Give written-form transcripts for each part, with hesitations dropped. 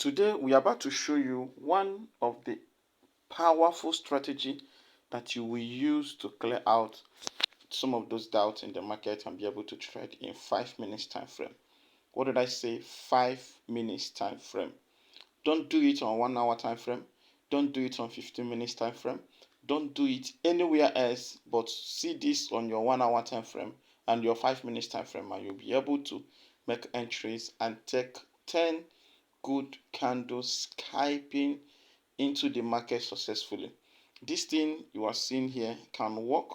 Today we are about to show you one of the powerful strategy that you will use to clear out some of those doubts in the market and be able to trade in 5 minutes time frame. What did I say? 5 minutes time frame. Don't do it on 1 hour time frame. Don't do it on 15 minutes time frame. Don't do it anywhere else, but see this on your 1 hour time frame and your 5 minutes time frame, and you'll be able to make entries and take 10 good candles scalping into the market successfully. This thing you are seeing here can work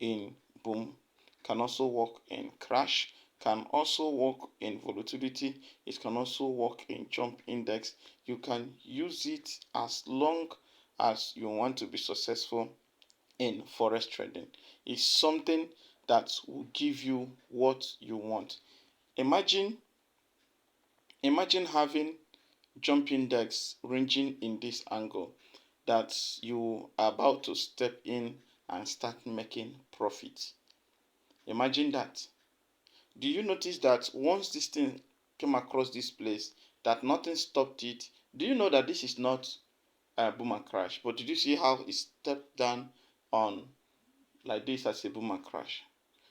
in boom, can also work in crash, can also work in volatility, it can also work in jump index. You can use it as long as you want to be successful in forex trading. It's something that will give you what you want. Imagine having jump index ranging in this angle that you are about to step in and start making profit. Imagine that. Do you notice that once this thing came across this place, that nothing stopped it? Do you know that this is not a boom and crash? But did you see how it stepped down on like this as a boom and crash?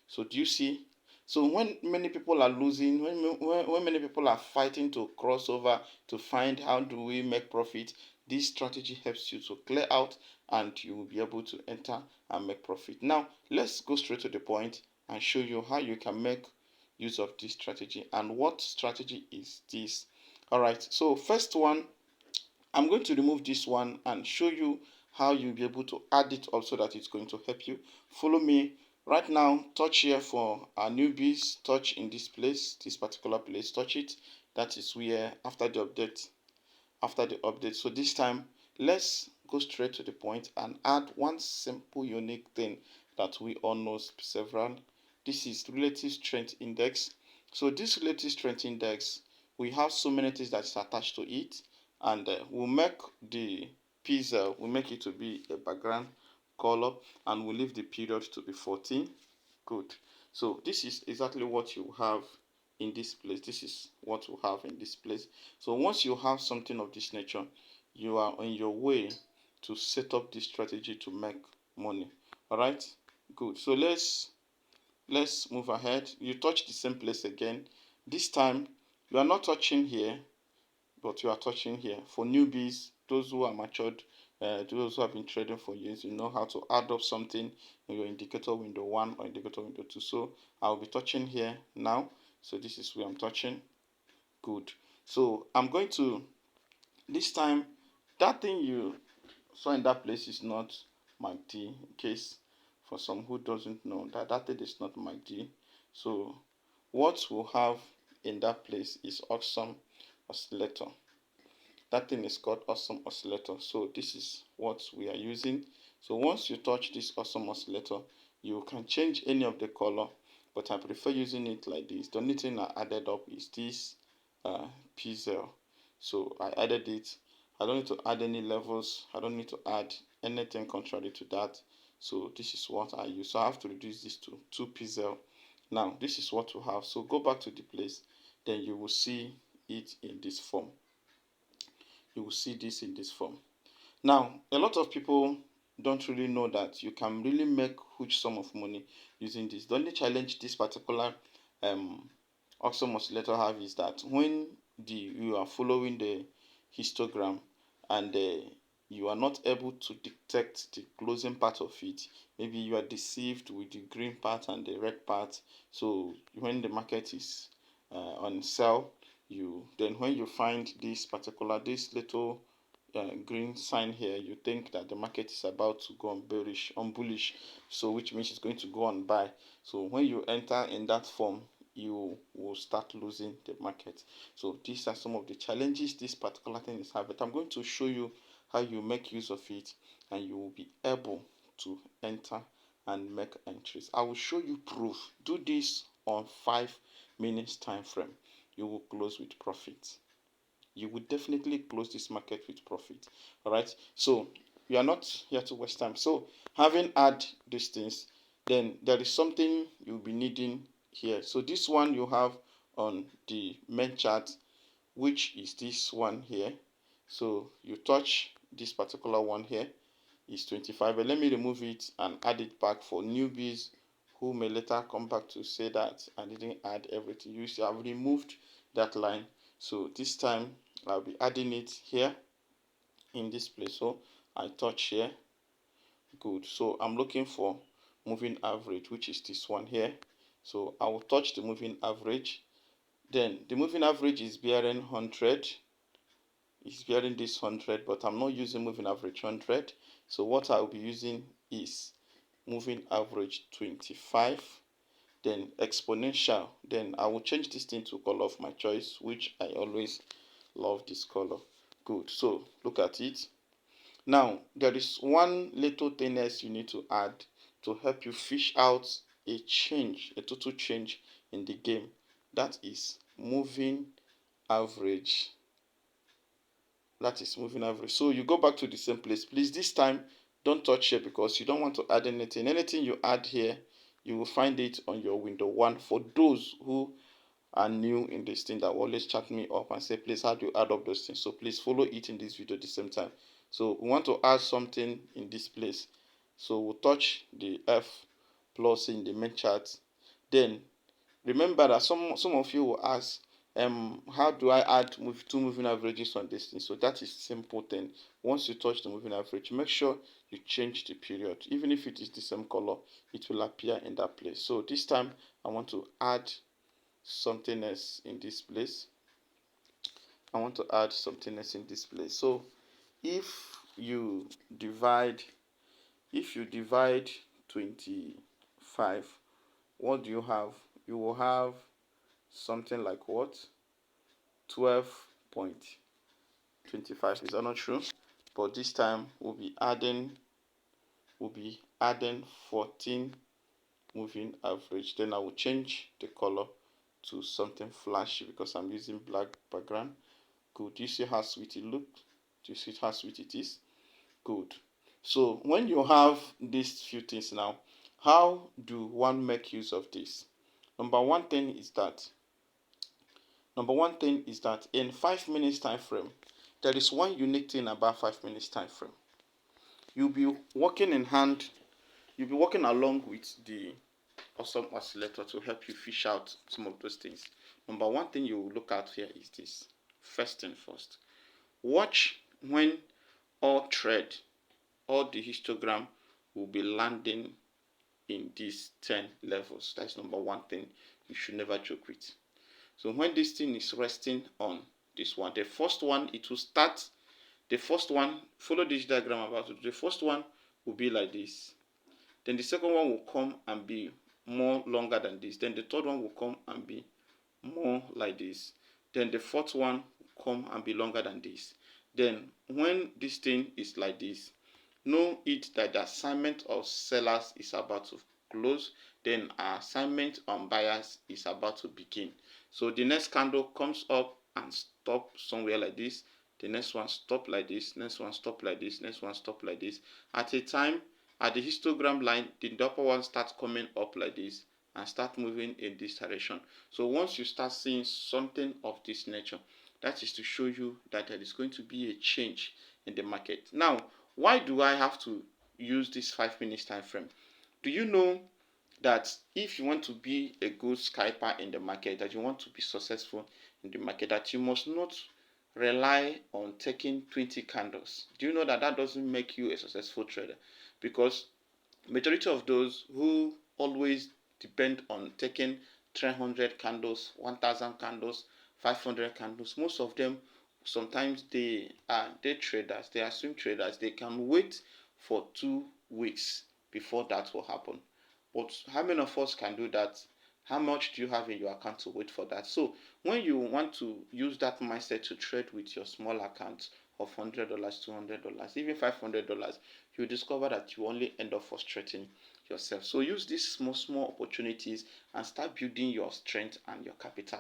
So do you see? So when many people are losing, when many people are fighting to cross over to find how do we make profit, this strategy helps you to clear out and you will be able to enter and make profit. Now let's go straight to the point and show you how you can make use of this strategy and what strategy is this. Alright, so first one, I'm going to remove this one and show you how you'll be able to add it also that it's going to help you. Follow me right now. Touch here for our newbies. Touch in this place, this particular place. Touch it. That is where after the update. So this time let's go straight to the point and add one simple unique thing that we all know several. This is relative strength index. So this relative strength index, we have so many things that is attached to it, and we'll make the pixel, we'll make it to be a background color, and we'll leave the period to be 14. Good. So this is exactly what you have in this place. This is what you have in this place. So once you have something of this nature, you are on your way to set up this strategy to make money. All right, good. So let's move ahead. You touch the same place again. This time you are not touching here, but you are touching here. For newbies, those who are matured, those who have been trading for years, you know how to add up something in your indicator window 1 or indicator window 2. So I'll be touching here now. So this is where I'm touching. Good. So I'm going to, this time, that thing you saw in that place is not MACD. In case for some who doesn't know that thing is not MACD. So what we'll have in that place is awesome oscillator. That thing is called awesome oscillator. So this is what we are using. So once you touch this awesome oscillator, you can change any of the color, but I prefer using it like this. The only thing I added up is this pixel. So I added it. I don't need to add any levels. I don't need to add anything contrary to that. So this is what I use. So I have to reduce this to 2 pixel. Now this is what we have. So go back to the place, then you will see it in this form. You will see this in this form. Now a lot of people don't really know that you can really make huge sum of money using this. The only challenge this particular awesome oscillator have is that when you are following the histogram and you are not able to detect the closing part of it, maybe you are deceived with the green part and the red part. So when the market is on sell, then when you find this little green sign here, you think that the market is about to go on bullish, so which means it's going to go on buy. So when you enter in that form, you will start losing the market. So these are some of the challenges this particular thing is having. But I'm going to show you how you make use of it and you will be able to enter and make entries. I will show you proof. Do this on 5 minutes time frame. You will close with profit. You will definitely close this market with profit. All right, so we are not here to waste time. So having add these things, then there is something you'll be needing here. So this one you have on the main chart, which is this one here. So you touch this particular one here is 25, but let me remove it and add it back for newbies who may later come back to say that I didn't add everything. You see, I've removed that line. So this time I'll be adding it here in this place. So I touch here. Good. So I'm looking for moving average, which is this one here. So I will touch the moving average. Then the moving average is bearing 100. It's bearing this 100, but I'm not using moving average 100. So what I'll be using is moving average 25, then exponential. Then I will change this thing to color of my choice, which I always love this color. Good. So look at it. Now there is one little thing else you need to add to help you fish out a change, a total change in the game. That is moving average. That is moving average. So you go back to the same place. Please, this time don't touch here because you don't want to add anything. Anything you add here, you will find it on your window one. For those who are new in this thing, that will always chat me up and say, please, how do you add up those things? So please follow it in this video at the same time. So we want to add something in this place. So we'll touch the F plus in the main chart. Then remember that some of you will ask, how do I add two moving averages on this thing? So that is simple thing. Once you touch the moving average, make sure you change the period. Even if it is the same color, it will appear in that place. So this time I want to add something else in this place. I want to add something else in this place. So if you divide 25, what do you have? You will have something like what? 12.25. Is that not true? But this time we'll be adding 14 moving average. Then I will change the color to something flashy because I'm using black background. Good. Do you see how sweet it looks? Do you see how sweet it is? Good. So when you have these few things now, how do one make use of this? Number one thing is that in 5 minutes time frame, there is one unique thing about 5 minutes time frame. You'll be working along with the awesome oscillator to help you fish out some of those things. Number one thing you will look at here is this. First thing first, watch when all the histogram will be landing in these 10 levels. That's number one thing you should never joke with. So when this thing is resting on this one, the first one, it will start. The first one, follow this diagram I'm about to do. The first one will be like this. Then the second one will come and be more longer than this. Then the third one will come and be more like this. Then the fourth one will come and be longer than this. Then when this thing is like this, know it that the assignment of sellers is about to close. Then our assignment on buyers is about to begin. So the next candle comes up and stop somewhere like this. The next one stop like this. Next one stop like this. Next one stop like this. At a time, at the histogram line, the upper one starts coming up like this and start moving in this direction. So once you start seeing something of this nature, that is to show you that there is going to be a change in the market. Now, why do I have to use this 5 minutes time frame? Do you know that if you want to be a good scalper in the market, that you want to be successful in the market, that you must not rely on taking 20 candles? Do you know that that doesn't make you a successful trader? Because majority of those who always depend on taking 300 candles, 1000 candles, 500 candles, most of them, sometimes they are day traders, they are swing traders. They can wait for 2 weeks before that will happen. But how many of us can do that? How much do you have in your account to wait for that? So when you want to use that mindset to trade with your small account of $100, $200, even $500, you discover that you only end up frustrating yourself. So use these small opportunities and start building your strength and your capital.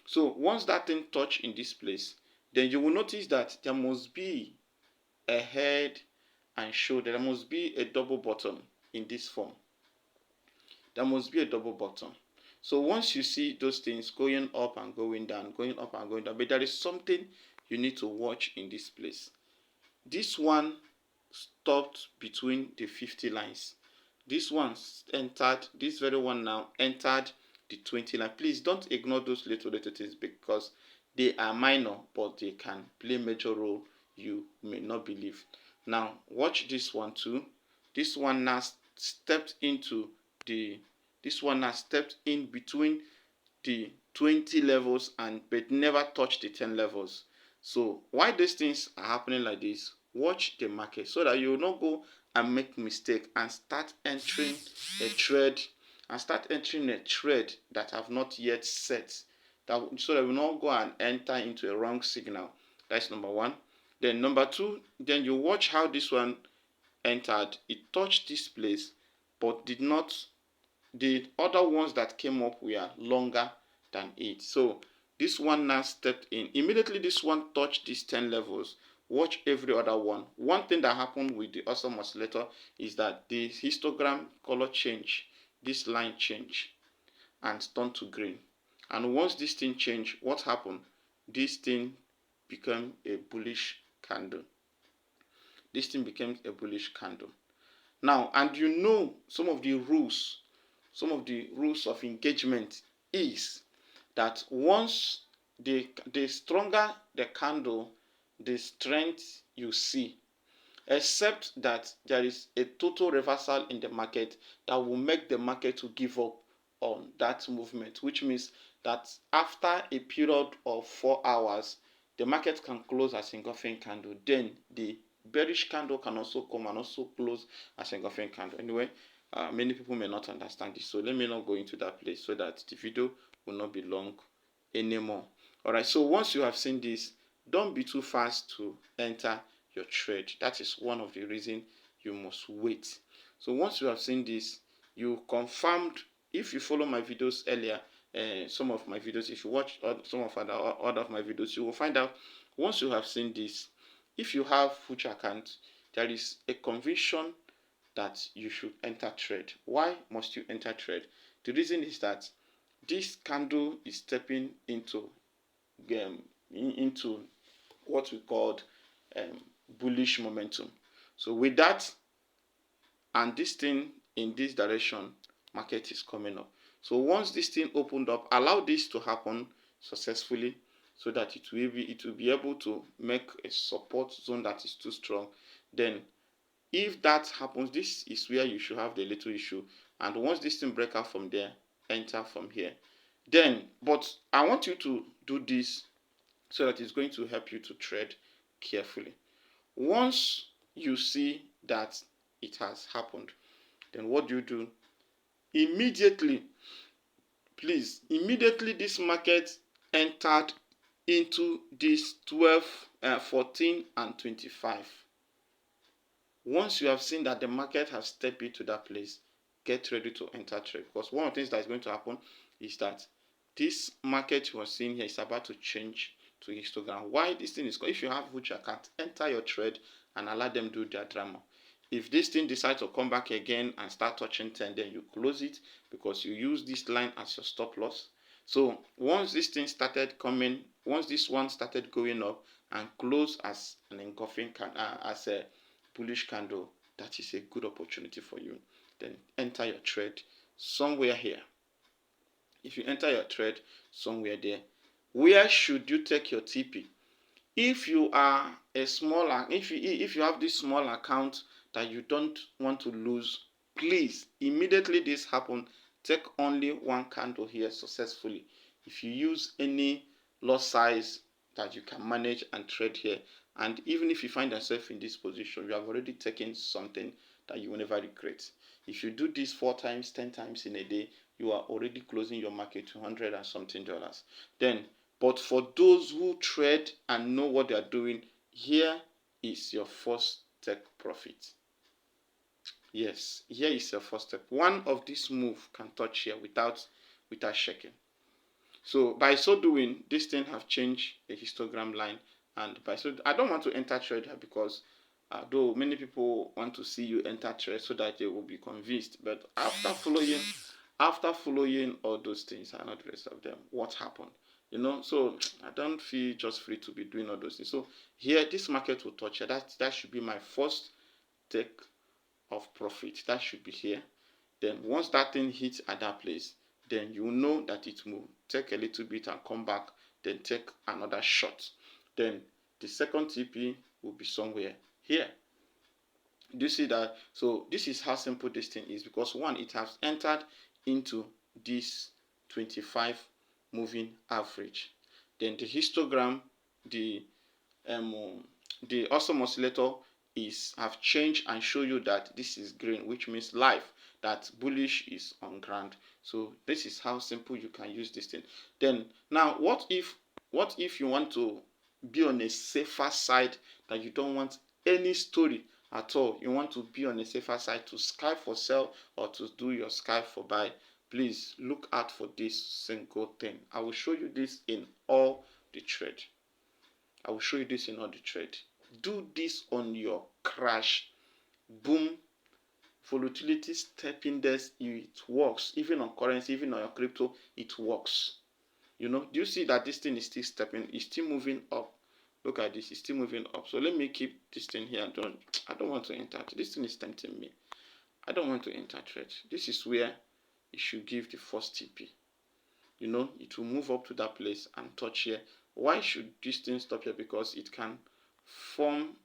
So once that thing touch in this place, then you will notice that there must be a head and shoulder. There must be a double bottom in this form. There must be a double bottom. So once you see those things going up and going down, going up and going down, but there is something you need to watch in this place. This one stopped between the 50 lines. This one entered, this very one now entered the 20 line. Please don't ignore those little things because they are minor, but they can play a major role you may not believe. Now watch this one too. This one now stepped into the this one now stepped in between the 20 levels and but never touched the 10 levels. So why these things are happening like this, watch the market so that you will not go and make mistake and start entering a trade that have not yet set, that so that we will not go and enter into a wrong signal. That's number one. Then number two, then you watch how this one entered. It touched this place but did not, the other ones that came up were longer than it. So this one now stepped in. Immediately this one touched these 10 levels. Watch every other one. One thing that happened with the awesome oscillator is that the histogram color change, this line change and turn to green. And once this thing changed, what happened? This thing became a bullish candle. This thing became a bullish candle. Now, and you know some of the rules of engagement is that once the stronger the candle, the strength you see, except that there is a total reversal in the market that will make the market to give up on that movement, which means that after a period of 4 hours, the market can close as engulfing candle. Then the bearish candle can also come and also close as engulfing candle. Anyway, many people may not understand this, so let me not go into that place so that the video will not be long anymore. All right, so once you have seen this, don't be too fast to enter your trade. That is one of the reasons you must wait. So once you have seen this, you confirmed. If you follow my videos earlier, some of my videos, if you watch some of other of my videos, you will find out once you have seen this, if you have future account, there is a conviction that you should enter trade. Why must you enter trade? The reason is that this candle is stepping into what we called bullish momentum. So with that and this thing in this direction, market is coming up. So once this thing opened up, allow this to happen successfully so that it will be able to make a support zone that is too strong. Then if that happens, this is where you should have the little issue. And once this thing break out from there, enter from here. Then, but I want you to do this so that it's going to help you to trade carefully. Once you see that it has happened, then what do you do? Immediately, please, immediately this market entered into this 12, 14 and 25. Once you have seen that the market has stepped into that place, get ready to enter trade, because one of the things that is going to happen is that this market you are seeing here is about to change to histogram. Why this thing is, if you have which account, enter your trade and allow them do their drama. If this thing decides to come back again and start touching 10, then you close it because you use this line as your stop loss. So once this thing started coming, once this one started going up and close as an engulfing as a bullish candle, that is a good opportunity for you. Then enter your trade somewhere here. If you enter your trade somewhere there, where should you take your TP? If you are a smaller, if you have this small account that you don't want to lose, please, immediately this happen, take only one candle here successfully. If you use any lot size that you can manage and trade here, and even if you find yourself in this position, you have already taken something that you will never regret. If you do this 4 times, 10 times in a day, you are already closing your market to $100 and something. Then, but for those who trade and know what they are doing, here is your first take profit. Yes, here is your first step. One of this move can touch here without shaking. So by so doing, this thing have changed the histogram line, and by so I don't want to enter trade here because though many people want to see you enter trade so that they will be convinced, but after following after following all those things and all the rest of them, what happened? So I don't feel just free to be doing all those things. So here, this market will touch here. That should be my first take of profit. That should be here. Then once that thing hits at that place, then you know that it will take a little bit and come back, then take another shot. Then the second TP will be somewhere here. Do you see that? So this is how simple this thing is, because one, it has entered into this 25 moving average. Then the histogram, the awesome oscillator have changed and show you that this is green, which means live, that bullish is on ground. So this is how simple you can use this thing. Then now, what if you want to be on a safer side, that you don't want any story at all, you want to be on a safer side to scalp for sell or to do your scalp for buy? Please look out for this single thing. I will show you this in all the trade. I will show you this in all the trade. Do this on your crash, boom, volatility step index. It works. Even on currency, even on your crypto, it works. Do you see that this thing is still stepping? It's still moving up. Look at this. It's still moving up. So let me keep this thing here. I don't want to enter. This thing is tempting me. I don't want to enter trade. This is where you should give the first TP. It will move up to that place and touch here. Why should this thing stop here? Because it can form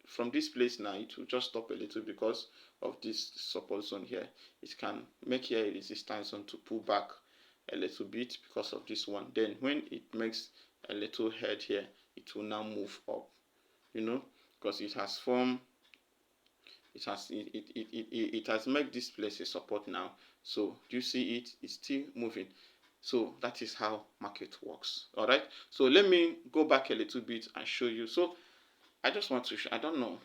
from this place. Now it will just stop a little because of this support zone here. It can make here a resistance zone to pull back a little bit because of this one. Then when it makes a little head here, it will now move up, because it has formed, it has made this place a support now. So do you see it? It's still moving. So that is how market works. All right. So let me go back a little bit and show you. So I just want to show, I don't know.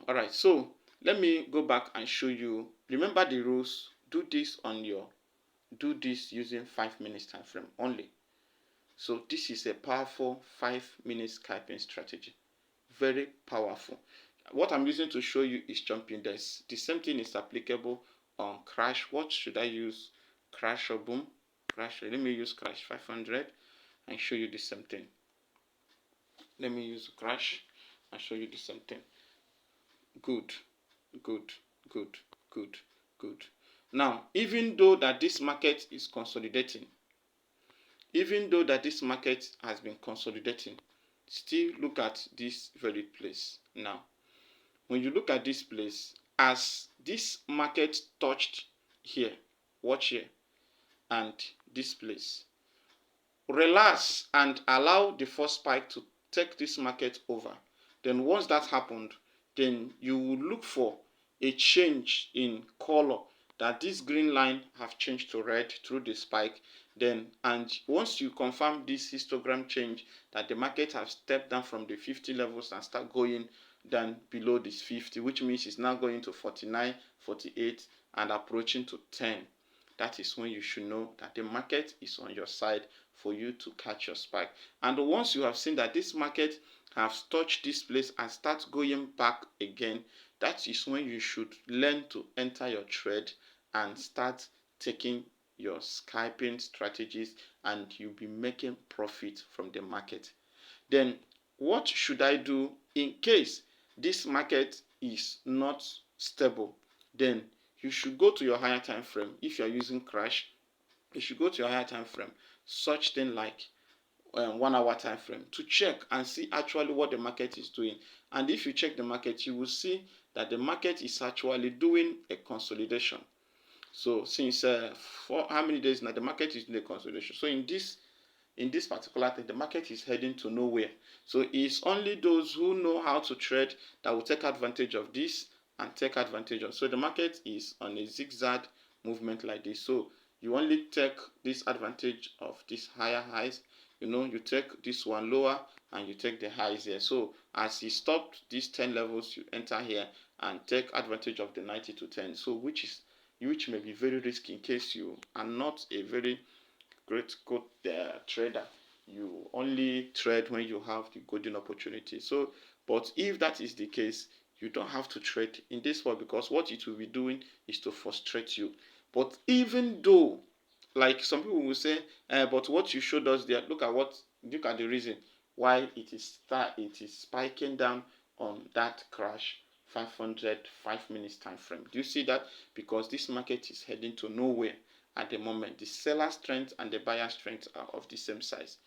All right. So let me go back and show you. Remember the rules. Do this using 5 minutes time frame only. So this is a powerful 5-minute scalping strategy. Very powerful. What I'm using to show you is jumping. The same thing is applicable on crash. What should I use? Crash or boom? Crash. Let me use crash 500 and show you the same thing. Let me use crash and show you the same thing. Good. Now, even though that this market is consolidating, even though that this market has been consolidating, still look at this very place. Now, when you look at this place, as this market touched here, watch here, and this place, relax and allow the first spike to take this market over. Then once that happened, then you will look for a change in color, that this green line have changed to red through the spike. Then, and once you confirm this histogram change, that the market has stepped down from the 50 levels and start going down below this 50, which means it's now going to 49, 48 and approaching to 10. That is when you should know that the market is on your side for you to catch your spike. And once you have seen that this market has touched this place and start going back again, that is when you should learn to enter your trade and start taking your scalping strategies, and you'll be making profit from the market. Then what should I do in case this market is not stable? Then you should go to your higher time frame. If you are using crash, you should go to your higher time frame, such thing like 1 hour time frame, to check and see actually what the market is doing. And if you check the market, you will see that the market is actually doing a consolidation. So since for how many days now, the market is doing a consolidation. So in this particular thing, the market is heading to nowhere. So it's only those who know how to trade that will take advantage of this and take advantage of. So the market is on a zigzag movement like this. So you only take this advantage of these higher highs. You take this one lower and you take the highs here. So as you stop these 10 levels, you enter here and take advantage of the 90 to 10. So which may be very risky in case you are not a very great good trader. You only trade when you have the golden opportunity. So, but if that is the case, you don't have to trade in this world, because what it will be doing is to frustrate you. But even though, like some people will say, but what you showed us there, look at the reason why it is spiking down on that crash 500 5 minutes time frame. Do you see that? Because this market is heading to nowhere at the moment. The seller strength and the buyer strength are of the same size,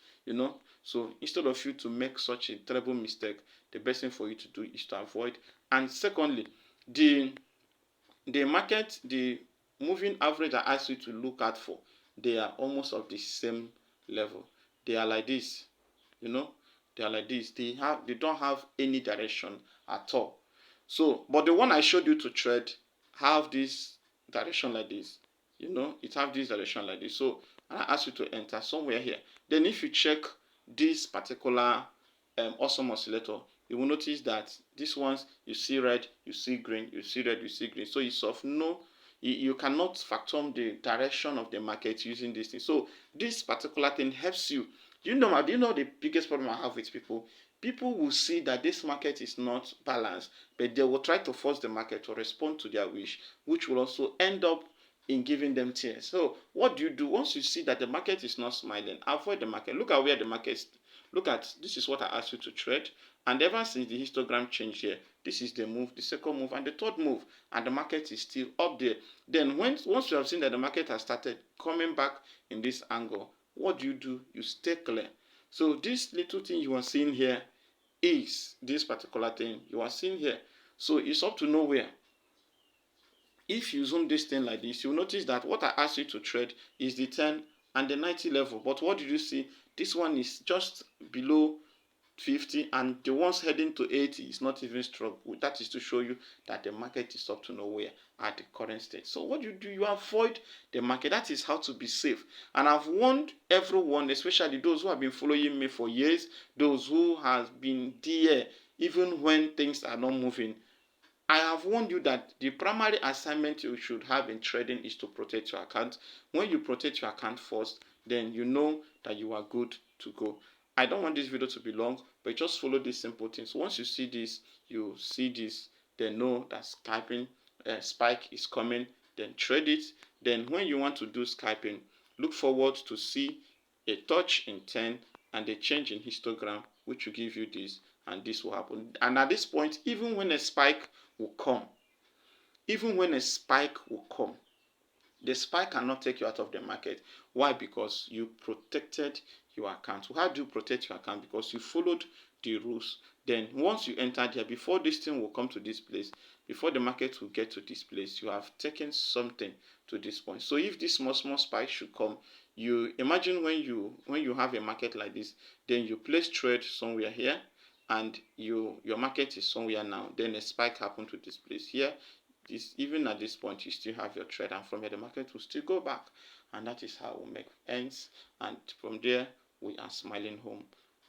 so instead of you to make such a terrible mistake, the best thing for you to do is to avoid. And secondly, the market, the moving average I asked you to look at for, they are almost of the same level. They are like this, you know they are like this. They don't have any direction at all. So but the one I showed you to trade have this direction like this. It have this direction like this. So I ask you to enter somewhere here. Then if you check this particular awesome oscillator, you will notice that this ones, you see red, you see green, you see red, you see green. So it's of no, you cannot fathom the direction of the market using this thing. So this particular thing helps you. Do you know the biggest problem I have with people? People will see that this market is not balanced, but they will try to force the market to respond to their wish, which will also end up in giving them tears. So what do you do once you see that the market is not smiling? Avoid the market. Look at where the market is. Look at, this is what I asked you to trade, and ever since the histogram changed here, this is the move, the second move, and the third move, and the market is still up there. Then once you have seen that the market has started coming back in this angle, what do? You stay clear. So this little thing you are seeing here is this particular thing you are seeing here. So it's up to nowhere. If you zoom this thing like this, you'll notice that what I asked you to trade is the 10 and the 90 level. But what did you see? This one is just below 50, and the ones heading to 80 is not even strong. That is to show you that the market is up to nowhere at the current state. So what do? You avoid the market. That is how to be safe. And I've warned everyone, especially those who have been following me for years, those who have been there even when things are not moving. I have warned you that the primary assignment you should have in trading is to protect your account. When you protect your account first, then you know that you are good to go. I don't want this video to be long, but just follow these simple things. Once you see this, then know that scalping spike is coming, then trade it. Then when you want to do scalping, look forward to see a touch in 10 and a change in histogram, which will give you this, and this will happen. And at this point, even when a spike will come, the spike cannot take you out of the market. Why? Because you protected your account. How do you protect your account? Because you followed the rules. Then once you enter there, before this thing will come to this place, before the market will get to this place, you have taken something to this point. So if this small spike should come, you imagine when you have a market like this, then you place trade somewhere here, and your market is somewhere now. Then a spike happened to this place here. Even at this point, you still have your trade, and from here the market will still go back, and that is how we make ends. And from there, we are smiling home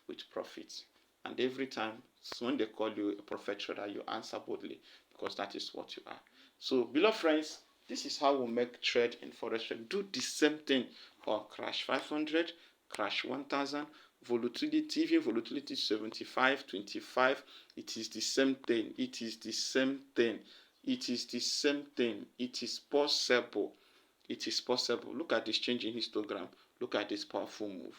with profits. And every time when they call you a profit trader, you answer boldly, because that is what you are. So beloved friends, this is how we make trade in forex trade. Do the same thing for crash 500, crash 1000, volatility, even volatility 75, 25. It is the same thing. It is the same thing. It is the same thing. It is possible. It is possible. Look at this change in histogram. Look at this powerful move.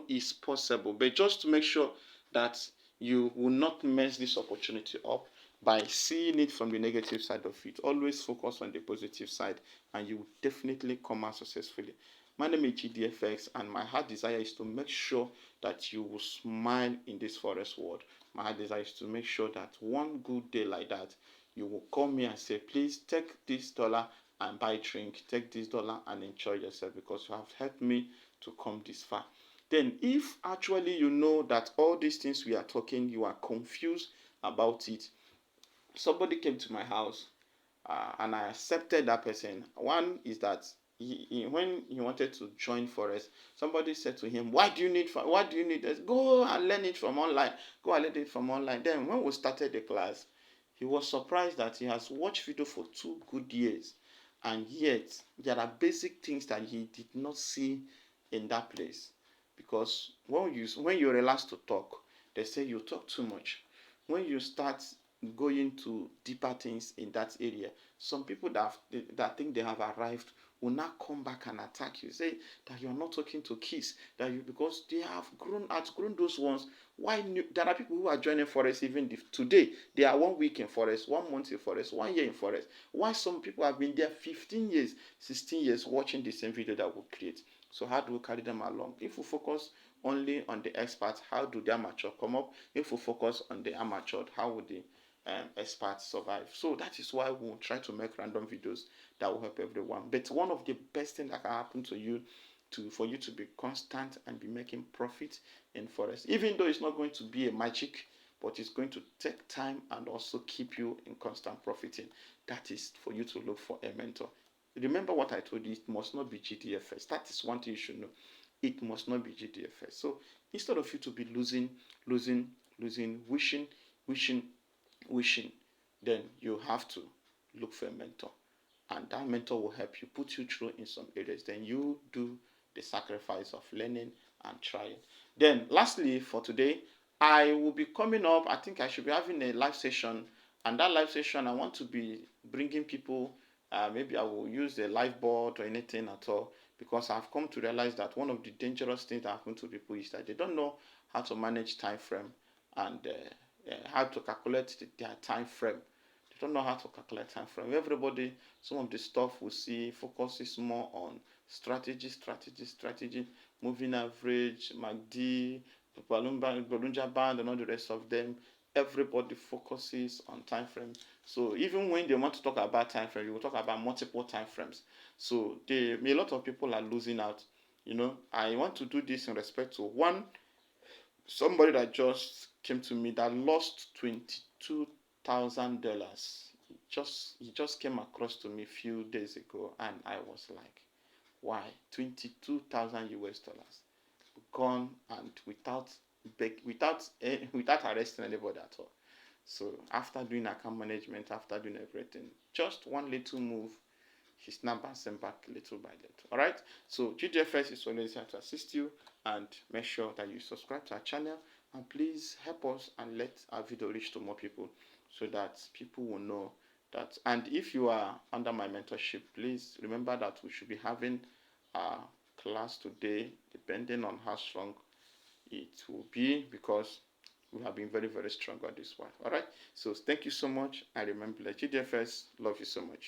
It's possible. But just to make sure that you will not mess this opportunity up by seeing it from the negative side of it. Always focus on the positive side, and you will definitely come out successfully. My name is GDFX, and my heart desire is to make sure that you will smile in this forex world. My heart desire is to make sure that one good day like that, you will call me and say, please take this dollar and buy drink, take this dollar and enjoy yourself, because you have helped me to come this far. Then if actually you know that all these things we are talking, you are confused about it, somebody came to my house and I accepted that person. One is that when he wanted to join forex, somebody said to him, what do you need this? Go and learn it from online. Then when we started the class, he was surprised that he has watched video for 2 good years, and yet there are basic things that he did not see in that place. Because when you relax to talk, they say you talk too much. When you start go into deeper things in that area. Some people that think they have arrived will now come back and attack you, say that you are not talking to kids, that you, because they have outgrown those ones. Why new, there are people who are joining forex even today. They are 1 week in forex, 1 month in forex, 1 year in forex. Why some people have been there 15 years, 16 years watching the same video that we create. So how do we carry them along? If we focus only on the experts, how do the amateur come up? If we focus on the amateur, how would the experts survive? So that is why we'll try to make random videos that will help everyone. But one of the best things that can happen to you, for you to be constant and be making profit in forex, even though it's not going to be a magic, but it's going to take time and also keep you in constant profiting. That is for you to look for a mentor. Remember what I told you, it must not be GDFX. That is one thing you should know. It must not be GDFX. So instead of you to be losing, wishing, then you have to look for a mentor. And that mentor will help you, put you through in some areas. Then you do the sacrifice of learning and trying. Then lastly, for today, I will be coming up. I think I should be having a live session. And that live session, I want to be bringing people. Maybe I will use a live board or anything at all, because I've come to realize that one of the dangerous things that happen to people is that they don't know how to manage time frame and how to calculate their time frame. They don't know how to calculate time frame. Everybody, some of the stuff we see focuses more on strategy, moving average, MACD, Bollinger Band, and all the rest of them. Everybody focuses on time frame. So even when they want to talk about time frame, you will talk about multiple time frames. So a lot of people are losing out. I want to do this in respect to somebody that just came to me that lost $22,000. He just came across to me a few days ago, and I was like, why? 22,000 US dollars gone, and without arresting anybody at all. So after doing account management, after doing everything, just one little move, he snapped and sent back little by little. All right. So GDFX is always here to assist you, and make sure that you subscribe to our channel, and please help us and let our video reach to more people, so that people will know that. And if you are under my mentorship, please remember that we should be having a class today, depending on how strong it will be, because we have been very, very strong on this one. All right. So thank you so much. I remember GDFS. Love you so much.